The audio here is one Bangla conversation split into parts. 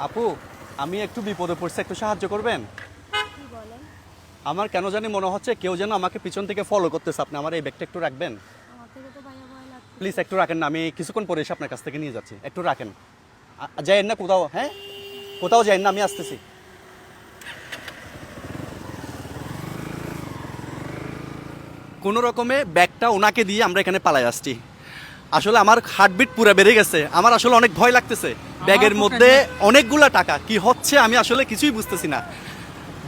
আপু, আমি একটু বিপদে পড়ছি, একটু সাহায্য করবেন? কি বলেন? আমার কেন জানি মনে হচ্ছে কেউ যেন আমাকে পিছন থেকে ফলো করতেছে। আপনি আমার এই ব্যাগটা একটু রাখবেন আমার থেকে তো ভাইয়া ভয় লাগছে। প্লিজ? একটু রাখেন না, আমি কিছুক্ষণ পরে এসে আপনার কাছ থেকে নিয়ে যাচ্ছি। একটু রাখেন। যাইয়েন না কোথাও, হ্যাঁ কোথাও যাইয়েন না, আমি আসতেছি। কোনো রকমে ব্যাগটা ওনাকে দিয়ে আমরা এখানে পালাই আসছি। আসলে আমার হার্টবিট পুরো বেড়ে গেছে, আমার আসলে অনেক ভয় লাগতেছে। ব্যাগের মধ্যে অনেকগুলা টাকা, কি হচ্ছে আমি আসলে কিছুই বুঝতেছি না।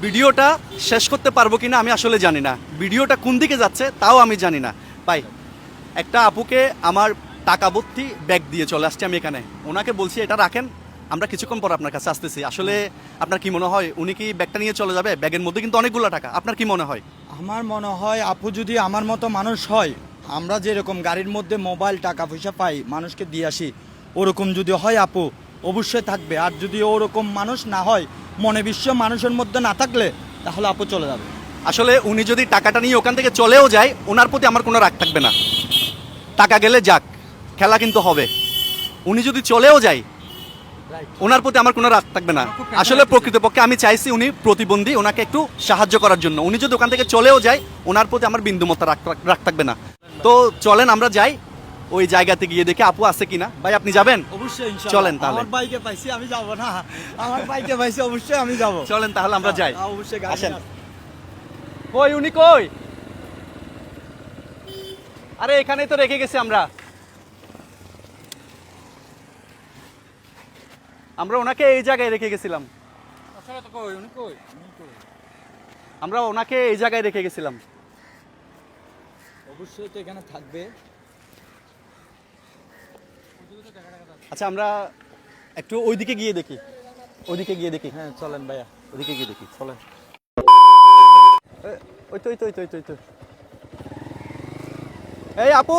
ভিডিওটা শেষ করতে পারবো কিনা আমি আসলে জানি না, ভিডিওটা কোন দিকে যাচ্ছে তাও আমি জানি না। ভাই, একটা আপুকে আমার টাকা ভর্তি ব্যাগ দিয়ে চলে আসছি আমি এখানে, ওনাকে বলছি এটা রাখেন, আমরা কিছুক্ষণ পর আপনার কাছে আসতেছি। আসলে আপনার কি মনে হয় উনি কি ব্যাগটা নিয়ে চলে যাবে? ব্যাগের মধ্যে কিন্তু অনেকগুলো টাকা, আপনার কি মনে হয়? আমার মনে হয় আপু যদি আমার মতো মানুষ হয়, আমরা যেরকম গাড়ির মধ্যে মোবাইল টাকা পয়সা পাই মানুষকে দিয়ে আসি, ওরকম যদি হয় আপু অবশ্যই থাকবে। আর যদি ওরকম মানুষ না হয়, মনে বিশ্ব মানুষের মধ্যে না থাকলে, তাহলে আপু চলে যাবে। আসলে উনি যদি টাকাটা নিয়ে ওখান থেকে চলেও যায়, ওনার প্রতি আমার কোনো রাগ থাকবে না। টাকা গেলে যাক, খেলা কিন্তু হবে। উনি যদি চলেও যায়, ওনার প্রতি আমার কোনো রাগ থাকবে না। আসলে প্রকৃতপক্ষে আমি চাইছি উনি প্রতিবন্ধী, ওনাকে একটু সাহায্য করার জন্য। উনি যদি ওখান থেকে চলেও যায়, ওনার প্রতি আমার বিন্দুমাত্র রাগ থাকবে না। তো চলেন আমরা যাই, ওই জায়গাতে গিয়ে দেখে আপু আছে কিনা। ভাই আপনি যাবেন? অবশ্যই চলেন তাহলে। আমার বাইকে পাইছি আমি যাব না, আমার বাইকে পাইছি অবশ্যই আমি যাব। চলেন তাহলে আমরা যাই। অবশ্যই আসেন। কই উনি কই? আরে এখানেই তো রেখে গেছি আমরা। আমরা ওনাকে এই জায়গায় রেখে গেছিলাম। আমরা ওনাকে এই জায়গায় রেখে গেছিলাম। অবশ্যই তো এখানে থাকবে। আচ্ছা, আমরা একটু ওইদিকে গিয়ে দেখি, ওইদিকে গিয়ে দেখি। হ্যাঁ চলেন ভাইয়া। ওইদিকে গিয়ে দেখি, চলেন। ওই তো ওই তো ওই তো ওই তো ওই তো। এই আপু,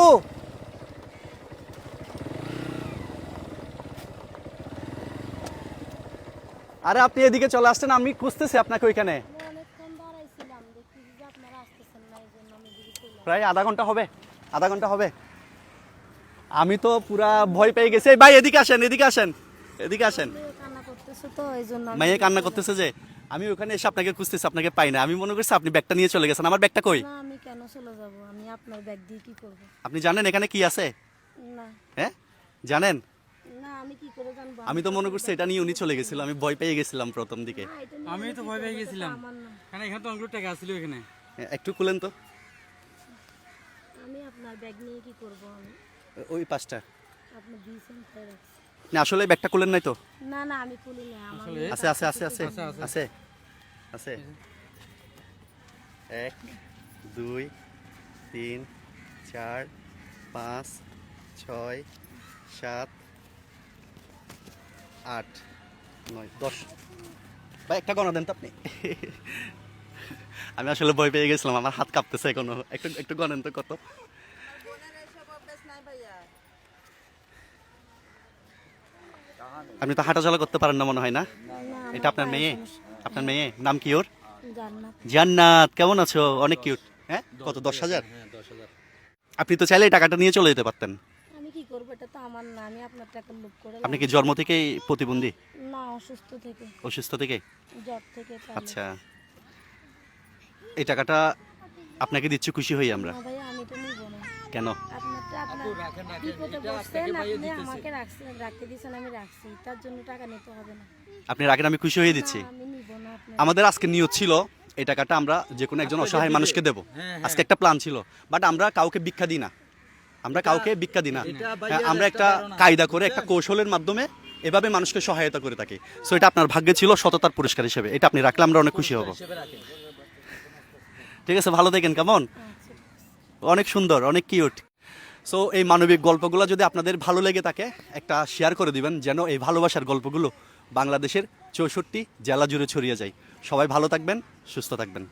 আরে আপনি এদিকে চলে আসছেন, আমি খুঁজতেছি আপনাকে ওইখানে। আমি অনেকক্ষণ দাঁড়াইছিলাম, দেখি যে আপনারা আসতেছেন না, এই জন্য আমি দিকে চলে প্রায় আধা ঘন্টা হবে, আধা ঘন্টা হবে। আমি তো পুরা ভয় পেয়ে গেছি। এই ভাই এদিকে আসেন, এদিকে আসেন, এদিকে আসেন। মেয়ে কান্না করতেছে তো এই জন্য আমি মাইয়ে কান্না করতেছে যে, আমি ওখানে এসে আপনাকে খুঁজতেছি, আপনাকে পাই না। আমি মনে করছি আপনি ব্যাগটা নিয়ে চলে গেছেন। আমার ব্যাগটা কই? না, আমি কেন চলে যাব? আমি আপনার ব্যাগ দিয়ে কি করব? আপনি জানেন এখানে কি আছে? না হ্যাঁ জানেন? না, আমি কি করে জানবো? আমি তো মনে করছি এটা নিয়ে উনি চলে গেছিল, আমি ভয় পেয়ে গেছিলাম প্রথম দিকে। না, এটা নিয়ে আমি তো কি ভয় পেয়ে করবো? এটা তো গেছিলাম, আমার না। কারণ এখানে তো অনেকগুলো টাকা আসছিল এখানে। একটু খুলেন তো আমি আপনার ব্যাগ নিয়ে কি করব? আমি ওই পাশটা। আপনি দিয়েছেন তাই রাখছি। না আসলে ব্যাগটা খুলেন নাই তো? না না, আমি খুলি না। আমার আসলে- মেয়ে আছে আছে আছে আছে আছে, আছে। আছে আছে। 1 2 3 4 5 6 7 8 9 10। ভাই একটা গণনা দেন তো আপনি। আমি আসলে ভয় পেয়ে গেছিলাম, আমার হাত কাঁপতেছে এখনো। একটু একটু গণেন তো কত। আপনি তো হাঁটাচলা করতে পারেন না মনে হয় না? না, এটা আপনার মেয়ে? আপনার মেয়ে নাম কি ওর? জান্নাত। জান্নাত, কেমন আছো? অনেক কিউট। হ্যাঁ কত? 10,000? আপনি তো চাইলে এই টাকাটা নিয়ে চলে যেতে পারতেন। আমি কি করবো? এটা তো আমার না। আমি আপনার টাকা লুপ করে আপনি কি জন্ম থেকেই প্রতিবন্ধী? না, অসুস্থ থেকে, অসুস্থ থেকে? জ্বর থেকে তাহলে। আচ্ছা, এই টাকাটা আপনাকে দিচ্ছি, খুশি হই আমরা। না ভাইয়া, আমি তো নিব না। কেন? আপনারটা আপনার রাখেন, রাখেন। বিপদে এটা বসছেন, আপনাকে ভাইয়া আপনি দিতেছে। আমাকে রাখতে দিয়েছেন, আমি রাখছি, তার জন্য টাকা নিতে হবে না। আপনি রাখেন, আমি খুশি হয়ে দিচ্ছি। না, আমি নিব না আপনার। আমাদের আজকে নিয়ত ছিল এই টাকাটা আমরা যে কোনো একজন অসহায় মানুষকে দেব। হ্যাঁ, আজকে একটা প্ল্যান ছিল, বাট আমরা কাউকে ভিক্ষা দিই না। আমরা কাউকে ভিক্ষা দিই না। হ্যাঁ, আমরা একটা কায়দা করে, একটা কৌশলের মাধ্যমে এভাবে মানুষকে সহায়তা করে থাকি। সো এটা আপনার ভাগ্যে ছিল, সততার পুরস্কার হিসেবে এটা আপনি রাখলে আমরা অনেক খুশি হব। ঠিক আছে, ভালো থাকেন। কেমন? আচ্ছা। অনেক সুন্দর, অনেক কিউট। সো এই মানবিক গল্পগুলো যদি আপনাদের ভালো লেগে থাকে, একটা শেয়ার করে দিবেন, যেন এই ভালোবাসার গল্পগুলো বাংলাদেশের 64 জেলা জুড়ে ছড়িয়ে যায়। সবাই ভালো থাকবেন, সুস্থ থাকবেন।